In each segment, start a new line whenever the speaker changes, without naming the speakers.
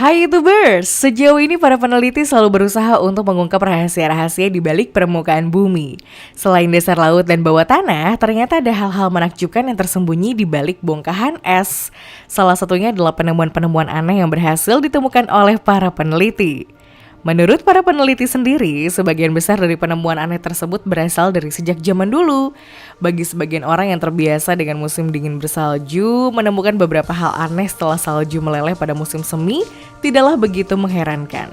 Hai YouTubers, sejauh ini para peneliti selalu berusaha untuk mengungkap rahasia-rahasia di balik permukaan bumi. Selain dasar laut dan bawah tanah, ternyata ada hal-hal menakjubkan yang tersembunyi di balik bongkahan es. Salah satunya adalah penemuan-penemuan aneh yang berhasil ditemukan oleh para peneliti. Menurut para peneliti sendiri, sebagian besar dari penemuan aneh tersebut berasal dari sejak zaman dulu. Bagi sebagian orang yang terbiasa dengan musim dingin bersalju, menemukan beberapa hal aneh setelah salju meleleh pada musim semi tidaklah begitu mengherankan.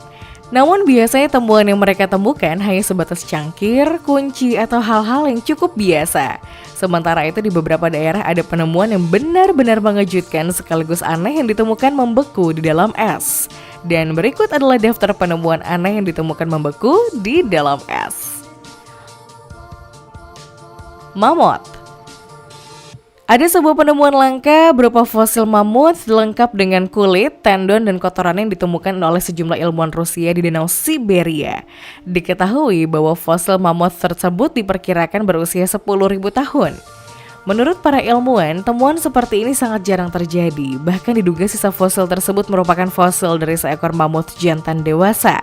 Namun biasanya temuan yang mereka temukan hanya sebatas cangkir, kunci, atau hal-hal yang cukup biasa. Sementara itu di beberapa daerah ada penemuan yang benar-benar mengejutkan sekaligus aneh yang ditemukan membeku di dalam es. Dan berikut adalah daftar penemuan aneh yang ditemukan membeku di dalam es. Mamut. Ada sebuah penemuan langka berupa fosil mamut lengkap dengan kulit, tendon, dan kotoran yang ditemukan oleh sejumlah ilmuwan Rusia di Danau Siberia. Diketahui bahwa fosil mamut tersebut diperkirakan berusia 10.000 tahun. Menurut para ilmuwan, temuan seperti ini sangat jarang terjadi. Bahkan diduga sisa fosil tersebut merupakan fosil dari seekor mamut jantan dewasa.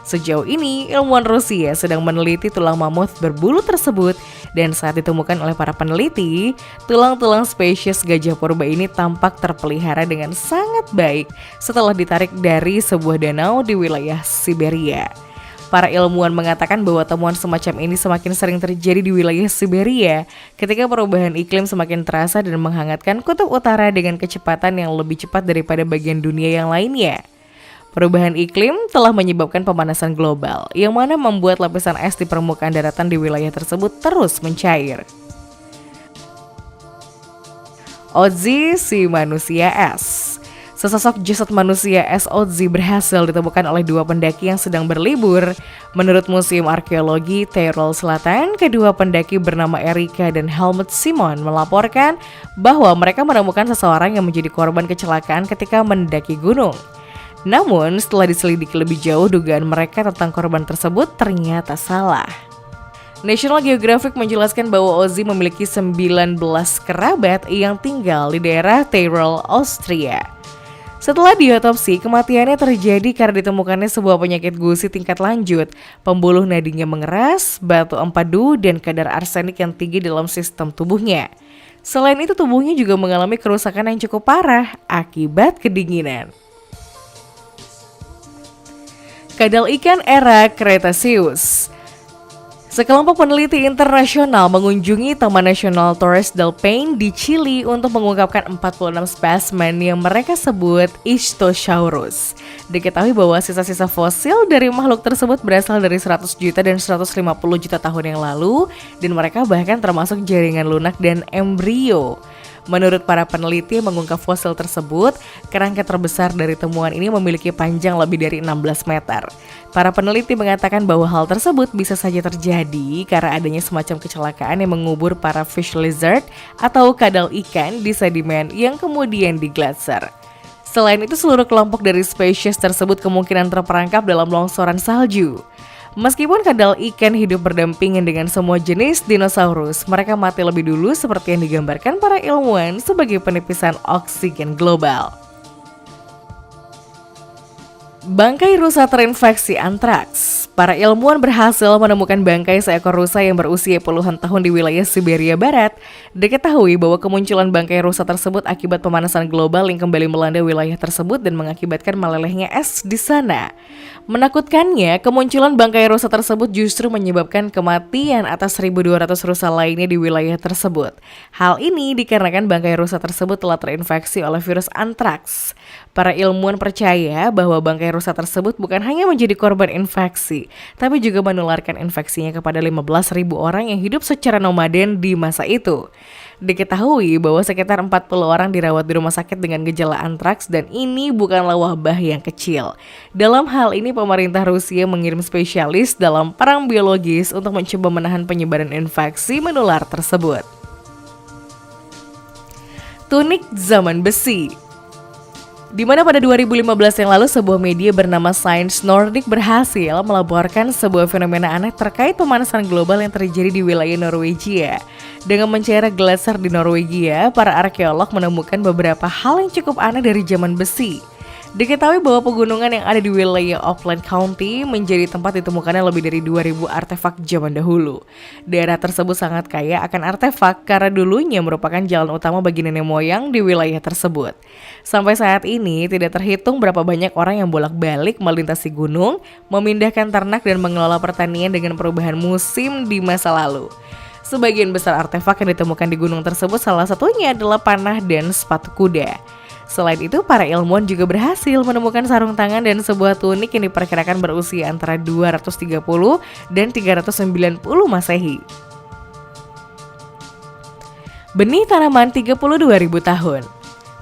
Sejauh ini, ilmuwan Rusia sedang meneliti tulang mamut berbulu tersebut dan saat ditemukan oleh para peneliti, tulang-tulang spesies gajah purba ini tampak terpelihara dengan sangat baik setelah ditarik dari sebuah danau di wilayah Siberia. Para ilmuwan mengatakan bahwa temuan semacam ini semakin sering terjadi di wilayah Siberia ketika perubahan iklim semakin terasa dan menghangatkan kutub utara dengan kecepatan yang lebih cepat daripada bagian dunia yang lainnya. Perubahan iklim telah menyebabkan pemanasan global, yang mana membuat lapisan es di permukaan daratan di wilayah tersebut terus mencair. Otzi, si manusia es. Sesosok jasad manusia es Otzi berhasil ditemukan oleh dua pendaki yang sedang berlibur. Menurut Museum Arkeologi Tyrol Selatan, kedua pendaki bernama Erika dan Helmut Simon melaporkan bahwa mereka menemukan seseorang yang menjadi korban kecelakaan ketika mendaki gunung. Namun, setelah diselidiki lebih jauh, dugaan mereka tentang korban tersebut ternyata salah. National Geographic menjelaskan bahwa Otzi memiliki 19 kerabat yang tinggal di daerah Tyrol, Austria. Setelah diotopsi, kematiannya terjadi karena ditemukannya sebuah penyakit gusi tingkat lanjut, pembuluh nadinya mengeras, batu empedu, dan kadar arsenik yang tinggi dalam sistem tubuhnya. Selain itu, tubuhnya juga mengalami kerusakan yang cukup parah akibat kedinginan. Kadal ikan era Cretaceous. Sekelompok peneliti internasional mengunjungi Taman Nasional Torres del Paine di Chili untuk mengungkapkan 46 spesimen yang mereka sebut Ichthyosaurus. Diketahui bahwa sisa-sisa fosil dari makhluk tersebut berasal dari 100 juta dan 150 juta tahun yang lalu, dan mereka bahkan termasuk jaringan lunak dan embrio. Menurut para peneliti yang mengungkap fosil tersebut, kerangka terbesar dari temuan ini memiliki panjang lebih dari 16 meter. Para peneliti mengatakan bahwa hal tersebut bisa saja terjadi karena adanya semacam kecelakaan yang mengubur para fish lizard atau kadal ikan di sedimen yang kemudian diglaser. Selain itu, seluruh kelompok dari spesies tersebut kemungkinan terperangkap dalam longsoran salju. Meskipun kadal ikan hidup berdampingan dengan semua jenis dinosaurus, mereka mati lebih dulu seperti yang digambarkan para ilmuwan sebagai penipisan oksigen global. Bangkai rusa terinfeksi antraks. Para ilmuwan berhasil menemukan bangkai seekor rusa yang berusia puluhan tahun di wilayah Siberia Barat. Diketahui bahwa kemunculan bangkai rusa tersebut akibat pemanasan global yang kembali melanda wilayah tersebut dan mengakibatkan melelehnya es di sana. Menakutkannya, kemunculan bangkai rusa tersebut justru menyebabkan kematian atas 1.200 rusa lainnya di wilayah tersebut. Hal ini dikarenakan bangkai rusa tersebut telah terinfeksi oleh virus antraks. Para ilmuwan percaya bahwa bangkai rusa tersebut bukan hanya menjadi korban infeksi, tapi juga menularkan infeksinya kepada 15.000 orang yang hidup secara nomaden di masa itu. Diketahui bahwa sekitar 40 orang dirawat di rumah sakit dengan gejala antraks dan ini bukanlah wabah yang kecil. Dalam hal ini pemerintah Rusia mengirim spesialis dalam perang biologis untuk mencoba menahan penyebaran infeksi menular tersebut. Tunik zaman besi. Di mana pada 2015 yang lalu sebuah media bernama Science Nordic berhasil melaporkan sebuah fenomena aneh terkait pemanasan global yang terjadi di wilayah Norwegia. Dengan mencari glaser di Norwegia, para arkeolog menemukan beberapa hal yang cukup aneh dari zaman besi. Diketahui bahwa pegunungan yang ada di wilayah Oakland County menjadi tempat ditemukannya lebih dari 2.000 artefak zaman dahulu. Daerah tersebut sangat kaya akan artefak karena dulunya merupakan jalan utama bagi nenek moyang di wilayah tersebut. Sampai saat ini tidak terhitung berapa banyak orang yang bolak-balik melintasi gunung, memindahkan ternak dan mengelola pertanian dengan perubahan musim di masa lalu. Sebagian besar artefak yang ditemukan di gunung tersebut salah satunya adalah panah dan sepatu kuda. Selain itu, para ilmuwan juga berhasil menemukan sarung tangan dan sebuah tunik yang diperkirakan berusia antara 230 dan 390 Masehi. Benih tanaman 32.000 tahun.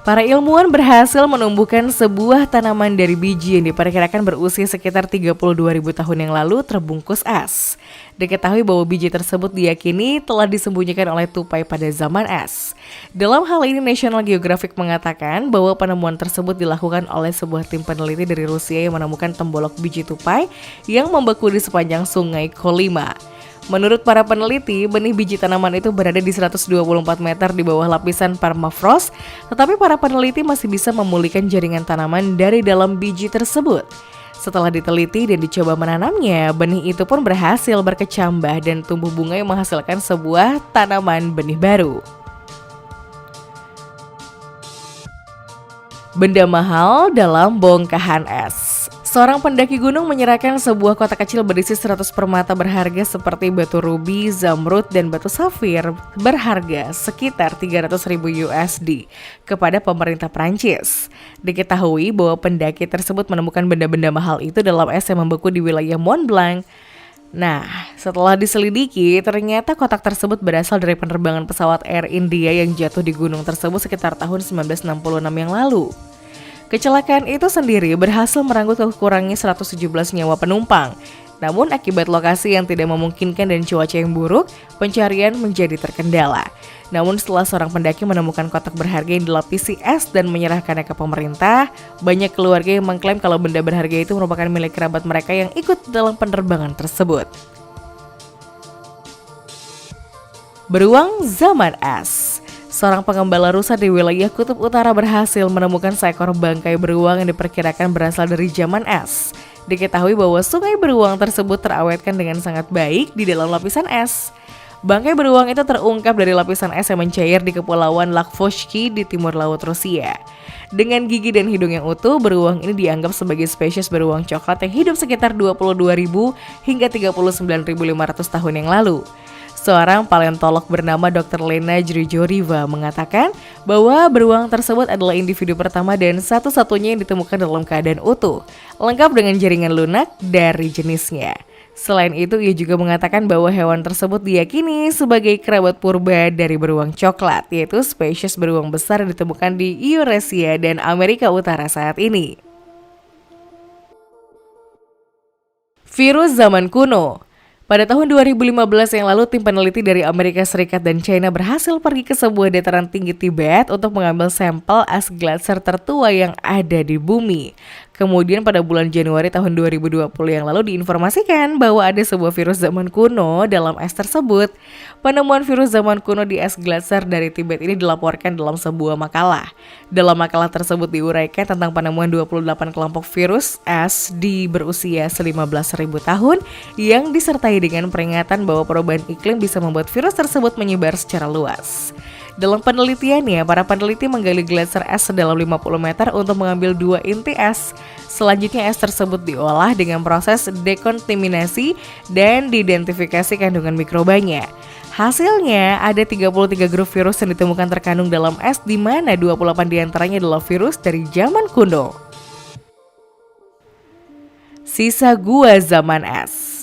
Para ilmuwan berhasil menumbuhkan sebuah tanaman dari biji yang diperkirakan berusia sekitar 32.000 tahun yang lalu terbungkus es. Diketahui bahwa biji tersebut diyakini telah disembunyikan oleh tupai pada zaman es. Dalam hal ini National Geographic mengatakan bahwa penemuan tersebut dilakukan oleh sebuah tim peneliti dari Rusia yang menemukan tembolok biji tupai yang membeku di sepanjang sungai Kolyma. Menurut para peneliti, benih biji tanaman itu berada di 124 meter di bawah lapisan permafrost, tetapi para peneliti masih bisa memulihkan jaringan tanaman dari dalam biji tersebut. Setelah diteliti dan dicoba menanamnya, benih itu pun berhasil berkecambah dan tumbuh bunga yang menghasilkan sebuah tanaman benih baru. Benda mahal dalam bongkahan es. Seorang pendaki gunung menyerahkan sebuah kotak kecil berisi 100 permata berharga seperti batu rubi, zamrud, dan batu safir berharga sekitar 300.000 USD kepada pemerintah Prancis. Diketahui bahwa pendaki tersebut menemukan benda-benda mahal itu dalam es yang membeku di wilayah Mont Blanc. Nah, setelah diselidiki, ternyata kotak tersebut berasal dari penerbangan pesawat Air India yang jatuh di gunung tersebut sekitar tahun 1966 yang lalu. Kecelakaan itu sendiri berhasil merenggut kurangnya 117 nyawa penumpang. Namun akibat lokasi yang tidak memungkinkan dan cuaca yang buruk, pencarian menjadi terkendala. Namun setelah seorang pendaki menemukan kotak berharga yang dilapisi es dan menyerahkannya ke pemerintah, banyak keluarga yang mengklaim kalau benda berharga itu merupakan milik kerabat mereka yang ikut dalam penerbangan tersebut. Beruang zaman es. Seorang pengembala rusa di wilayah Kutub Utara berhasil menemukan seekor bangkai beruang yang diperkirakan berasal dari zaman es. Diketahui bahwa sungai beruang tersebut terawetkan dengan sangat baik di dalam lapisan es. Bangkai beruang itu terungkap dari lapisan es yang mencair di kepulauan Lakvoshki di timur laut Rusia. Dengan gigi dan hidung yang utuh, beruang ini dianggap sebagai spesies beruang coklat yang hidup sekitar 22.000 hingga 39.500 tahun yang lalu. Seorang paleontolog bernama Dr. Lena Grigorieva mengatakan bahwa beruang tersebut adalah individu pertama dan satu-satunya yang ditemukan dalam keadaan utuh, lengkap dengan jaringan lunak dari jenisnya. Selain itu, ia juga mengatakan bahwa hewan tersebut diyakini sebagai kerabat purba dari beruang coklat, yaitu spesies beruang besar yang ditemukan di Eurasia dan Amerika Utara saat ini. Virus zaman kuno. Pada tahun 2015 yang lalu, tim peneliti dari Amerika Serikat dan China berhasil pergi ke sebuah dataran tinggi Tibet untuk mengambil sampel es gletser tertua yang ada di bumi. Kemudian pada bulan Januari tahun 2020 yang lalu diinformasikan bahwa ada sebuah virus zaman kuno dalam es tersebut. Penemuan virus zaman kuno di es gletser dari Tibet ini dilaporkan dalam sebuah makalah. Dalam makalah tersebut diuraikan tentang penemuan 28 kelompok virus es di berusia 15.000 tahun yang disertai dengan peringatan bahwa perubahan iklim bisa membuat virus tersebut menyebar secara luas. Dalam penelitiannya, para peneliti menggali gletser es sedalam 50 meter untuk mengambil 2 inti es. Selanjutnya es tersebut diolah dengan proses dekontaminasi dan diidentifikasi kandungan mikrobanya. Hasilnya ada 33 grup virus yang ditemukan terkandung dalam es, di mana 28 diantaranya adalah virus dari zaman kuno. Sisa gua zaman es.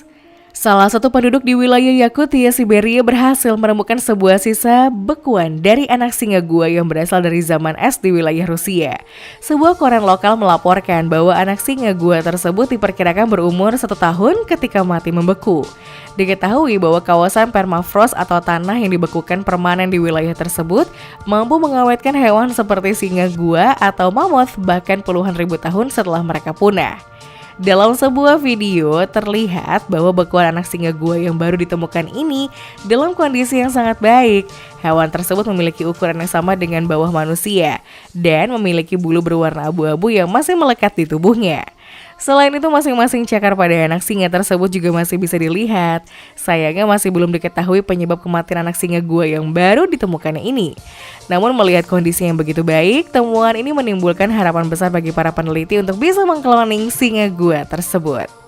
Salah satu penduduk di wilayah Yakutia, Siberia berhasil menemukan sebuah sisa bekuan dari anak singa gua yang berasal dari zaman es di wilayah Rusia. Sebuah koran lokal melaporkan bahwa anak singa gua tersebut diperkirakan berumur 1 tahun ketika mati membeku. Diketahui bahwa kawasan permafrost atau tanah yang dibekukan permanen di wilayah tersebut mampu mengawetkan hewan seperti singa gua atau mammoth bahkan puluhan ribu tahun setelah mereka punah. Dalam sebuah video terlihat bahwa bekuan anak singa gua yang baru ditemukan ini dalam kondisi yang sangat baik. Hewan tersebut memiliki ukuran yang sama dengan bawah manusia dan memiliki bulu berwarna abu-abu yang masih melekat di tubuhnya. Selain itu, masing-masing cakar pada anak singa tersebut juga masih bisa dilihat. Sayangnya masih belum diketahui penyebab kematian anak singa gua yang baru ditemukannya ini. Namun melihat kondisi yang begitu baik, temuan ini menimbulkan harapan besar bagi para peneliti untuk bisa mengkloning singa gua tersebut.